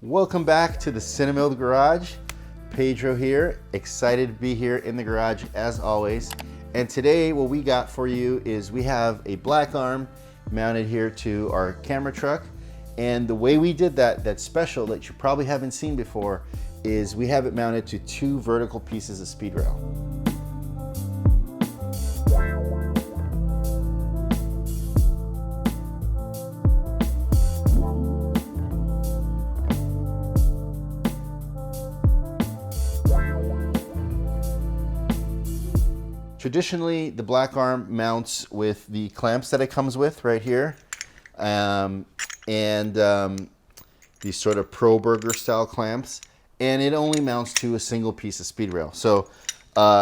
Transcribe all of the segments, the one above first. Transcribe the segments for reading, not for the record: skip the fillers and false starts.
Welcome back to the CineMilled Garage. Pedro here, excited to be here in the garage as always. And today what we got for you is we have a black arm mounted here to our camera truck. And the way we did that's special that you probably haven't seen before is we have it mounted to two vertical pieces of Speedrail. Traditionally, the black arm mounts with the clamps that it comes with right here, and these sort of Pro Burger style clamps, and it only mounts to a single piece of Speedrail. So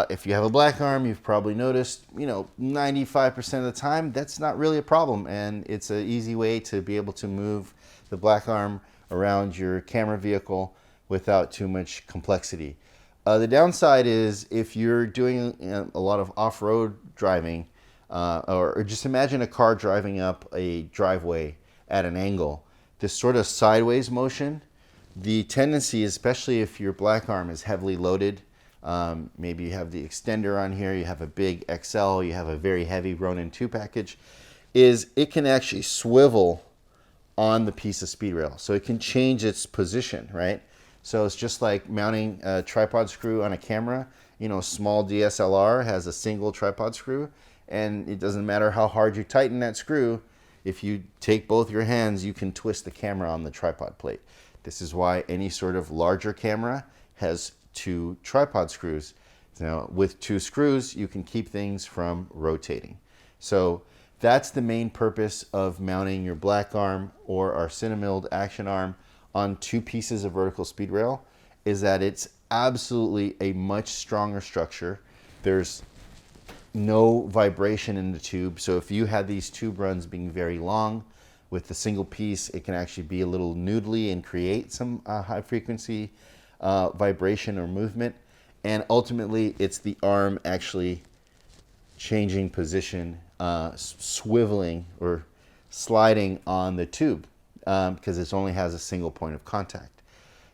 if you have a black arm, you've probably noticed, 95% of the time, that's not really a problem, and it's an easy way to be able to move the black arm around your camera vehicle without too much complexity. The downside is if you're doing a lot of off-road driving, or just imagine a car driving up a driveway at an angle, this sort of sideways motion, the tendency, especially if your black arm is heavily loaded, maybe you have the extender on here, you have a big XL, you have a very heavy Ronin 2 package, is it can actually swivel on the piece of Speedrail. So it can change its position, right? So it's just like mounting a tripod screw on a camera. A small DSLR has a single tripod screw, and it doesn't matter how hard you tighten that screw. If you take both your hands, you can twist the camera on the tripod plate. This is why any sort of larger camera has two tripod screws. With two screws, you can keep things from rotating. So that's the main purpose of mounting your black arm or our CineMilled action arm on two pieces of vertical Speedrail, is that it's absolutely a much stronger structure. There's no vibration in the tube. So if you had these tube runs being very long with the single piece, it can actually be a little noodly and create some high frequency vibration or movement. And ultimately it's the arm actually changing position, swiveling or sliding on the tube. Because it only has a single point of contact.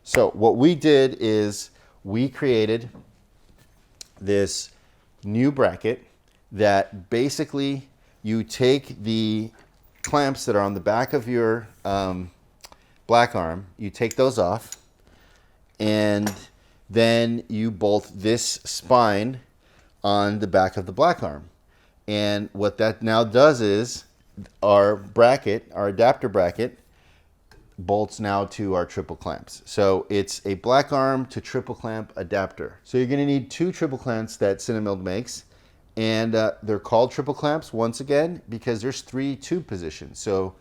So what we did is we created this new bracket that basically you take the clamps that are on the back of your black arm, you take those off, and then you bolt this spine on the back of the black arm. And what that now does is our bracket, our adapter bracket, bolts now to our triple clamps. So it's a black arm to triple clamp adapter. So you're going to need two triple clamps that CineMilled makes, and they're called triple clamps once again because there's three tube positions. So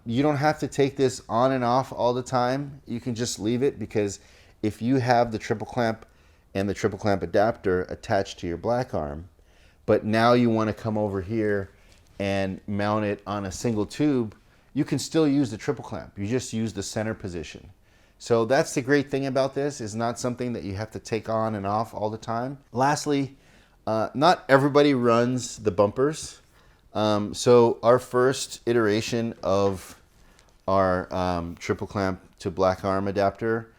you don't have to take this on and off all the time. You can just leave it, because if you have the triple clamp and the triple clamp adapter attached to your black arm, but now you want to come over here and mount it on a single tube, you can still use the triple clamp. You just use the center position. So that's the great thing about this, is not something that you have to take on and off all the time. Lastly, not everybody runs the bumpers. So our first iteration of our triple clamp to black arm adapter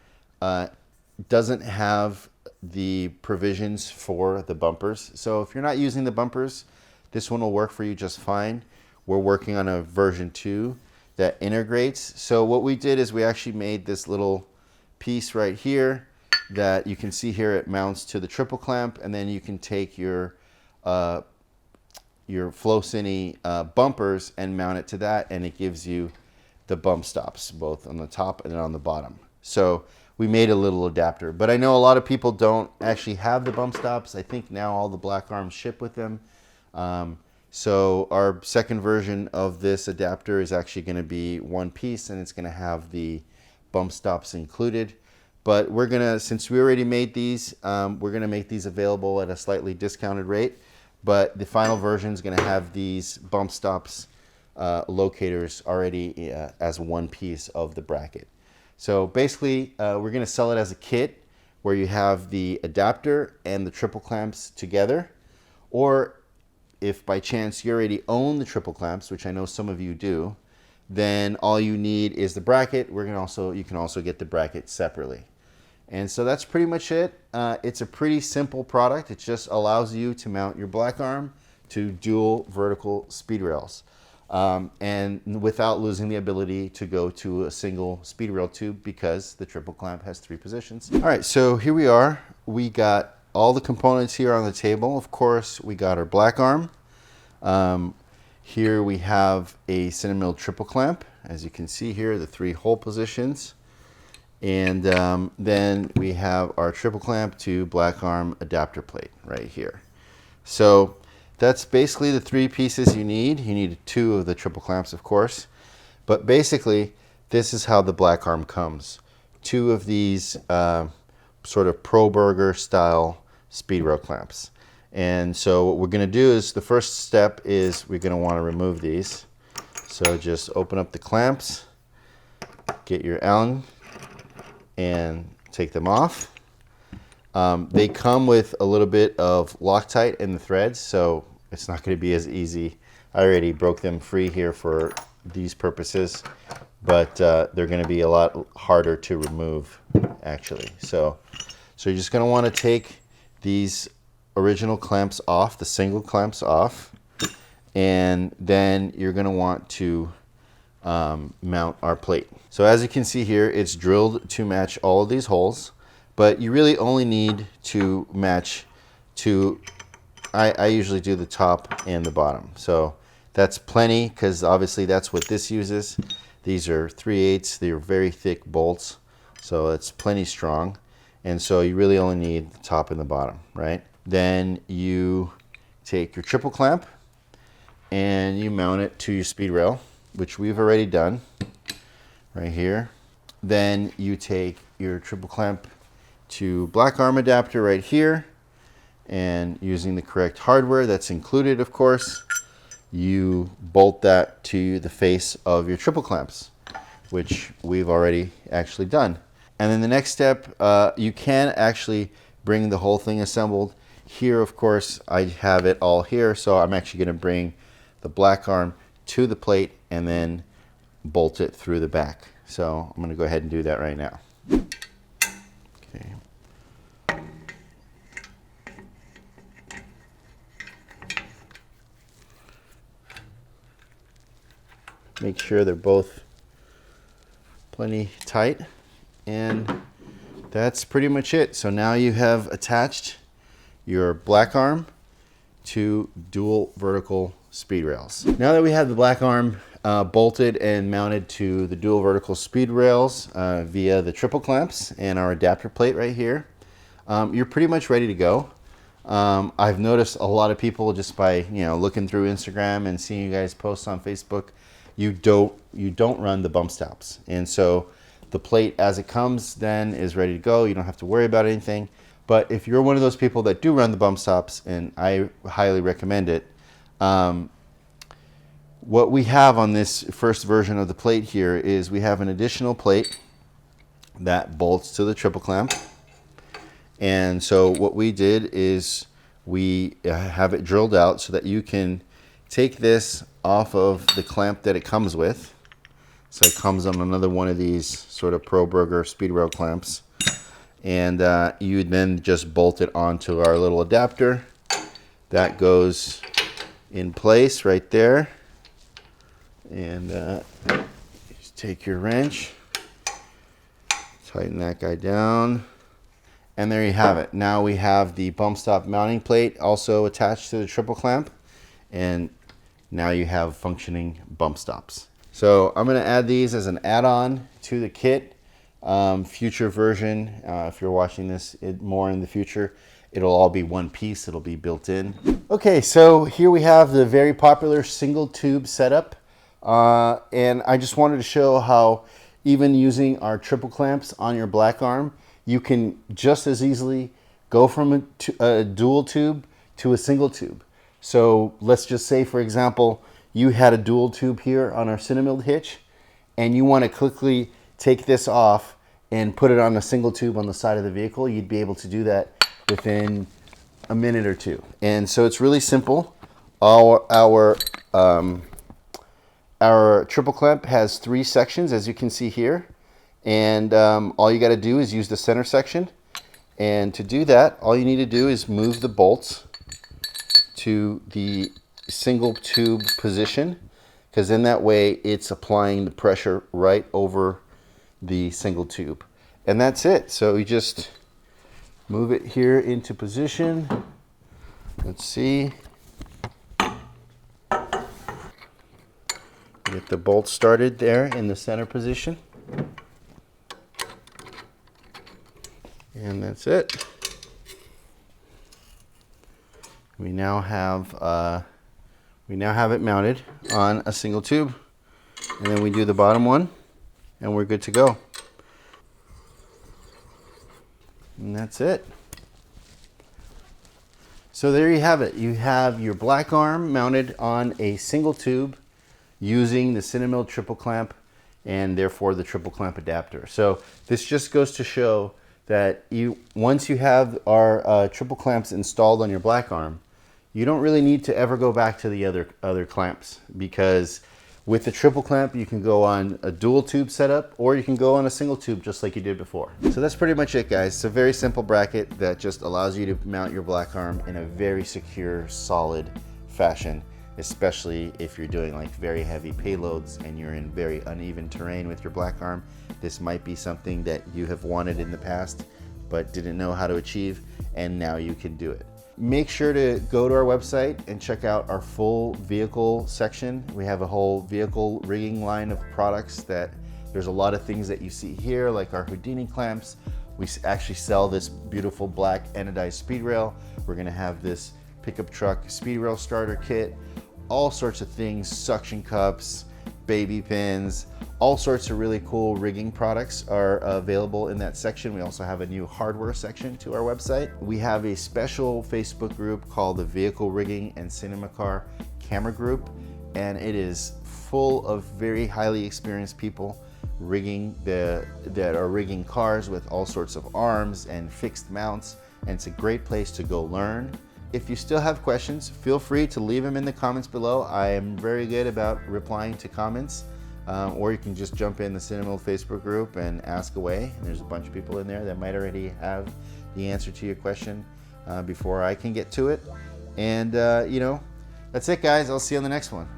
doesn't have the provisions for the bumpers. So if you're not using the bumpers, this one will work for you just fine. We're working on a version 2 that integrates. So what we did is we actually made this little piece right here that you can see here. It mounts to the triple clamp, and then you can take your Flowcine bumpers and mount it to that, and it gives you the bump stops both on the top and on the bottom. So we made a little adapter, but I know a lot of people don't actually have the bump stops. I think now all the black arms ship with them. So our second version of this adapter is actually going to be one piece, and it's going to have the bump stops included. But we're going to, since we already made these, we're going to make these available at a slightly discounted rate. But the final version is going to have these bump stops locators already as one piece of the bracket. So basically, we're going to sell it as a kit where you have the adapter and the triple clamps together. Or if by chance you already own the triple clamps, which I know some of you do, then all you need is the bracket. You can also get the bracket separately. And so that's pretty much it. It's a pretty simple product. It just allows you to mount your black arm to dual vertical speed rails, and without losing the ability to go to a single speed rail tube, because the triple clamp has 3 positions. All right, so here we are. We got all the components here on the table. Of course, we got our black arm. Here we have a CineMilled triple clamp. As you can see here, the 3 hole positions. And then we have our triple clamp to black arm adapter plate right here. So that's basically the 3 pieces you need. You need 2 of the triple clamps, of course. But basically, this is how the black arm comes. 2 of these sort of Pro Burger style speed rail clamps. And so what we're going to do is, the first step is we're going to want to remove these. So just open up the clamps, get your Allen, and take them off. They come with a little bit of Loctite in the threads, so it's not going to be as easy. I already broke them free here for these purposes, but they're going to be a lot harder to remove, actually. So you're just going to want to take these original clamps off, the single clamps off, and then you're going to want to mount our plate. So as you can see here, it's drilled to match all of these holes, but you really only need to match to, I usually do the top and the bottom. So that's plenty, because obviously that's what this uses. These are 3/8, they're very thick bolts, so it's plenty strong. And so you really only need the top and the bottom, right? Then you take your triple clamp and you mount it to your speed rail, which we've already done right here. Then you take your triple clamp to black arm adapter right here, and using the correct hardware that's included, of course, you bolt that to the face of your triple clamps, which we've already actually done. And then the next step, you can actually bring the whole thing assembled. Here, of course, I have it all here, so I'm actually going to bring the black arm to the plate and then bolt it through the back. So I'm going to go ahead and do that right now. Okay. Make sure they're both plenty tight, and that's pretty much it. So now you have attached your black arm to dual vertical speed rails. Now that we have the black arm bolted and mounted to the dual vertical speed rails via the triple clamps and our adapter plate right here, you're pretty much ready to go. I've noticed a lot of people, just by looking through Instagram and seeing you guys post on Facebook, you don't run the bump stops, and so the plate as it comes then is ready to go. You don't have to worry about anything. But if you're one of those people that do run the bump stops, and I highly recommend it, what we have on this first version of the plate here is we have an additional plate that bolts to the triple clamp. And so what we did is we have it drilled out so that you can take this off of the clamp that it comes with. So it comes on another one of these sort of Pro Burger speed rail clamps. And you then just bolt it onto our little adapter. That goes in place right there. And just take your wrench, tighten that guy down, and there you have it. Now we have the bump stop mounting plate also attached to the triple clamp, and now you have functioning bump stops. So I'm going to add these as an add-on to the kit. Future version, if you're watching this more in the future, it'll all be one piece. It'll be built in. Okay, so here we have the very popular single tube setup. And I just wanted to show how even using our triple clamps on your black arm, you can just as easily go from a dual tube to a single tube. So let's just say, for example, you had a dual tube here on our CineMilled hitch, and you want to quickly take this off and put it on a single tube on the side of the vehicle. You'd be able to do that within a minute or two. And so it's really simple. Our Our triple clamp has 3 sections, as you can see here, and all you got to do is use the center section. And to do that, all you need to do is move the bolts to the single tube position, because in that way it's applying the pressure right over the single tube. And that's it. So you just move it here into position. Let's see. Get the bolt started there in the center position. And that's it. We now have it mounted on a single tube, and then we do the bottom one, and we're good to go. And that's it. So there you have it. You have your black arm mounted on a single tube using the CineMilled triple clamp, and therefore the triple clamp adapter. So this just goes to show that once you have our triple clamps installed on your black arm, you don't really need to ever go back to the other clamps, because with the triple clamp you can go on a dual tube setup, or you can go on a single tube just like you did before. So that's pretty much it, guys. It's a very simple bracket that just allows you to mount your black arm in a very secure, solid fashion, especially if you're doing like very heavy payloads and you're in very uneven terrain with your black arm. This might be something that you have wanted in the past but didn't know how to achieve, and now you can do it. Make sure to go to our website and check out our full vehicle section. We have a whole vehicle rigging line of products that there's a lot of things that you see here, like our Houdini clamps. We actually sell this beautiful black anodized Speedrail. We're gonna have this pickup truck Speedrail starter kit, all sorts of things, suction cups, baby pins, all sorts of really cool rigging products are available in that section. We also have a new hardware section to our website. We have a special Facebook group called the Vehicle Rigging and Cinema Car Camera Group, and it is full of very highly experienced people that are rigging cars with all sorts of arms and fixed mounts, and it's a great place to go learn. If you still have questions, feel free to leave them in the comments below. I am very good about replying to comments, or you can just jump in the CineMilled Facebook group and ask away. And there's a bunch of people in there that might already have the answer to your question before I can get to it. And you know, that's it, guys. I'll see you on the next one.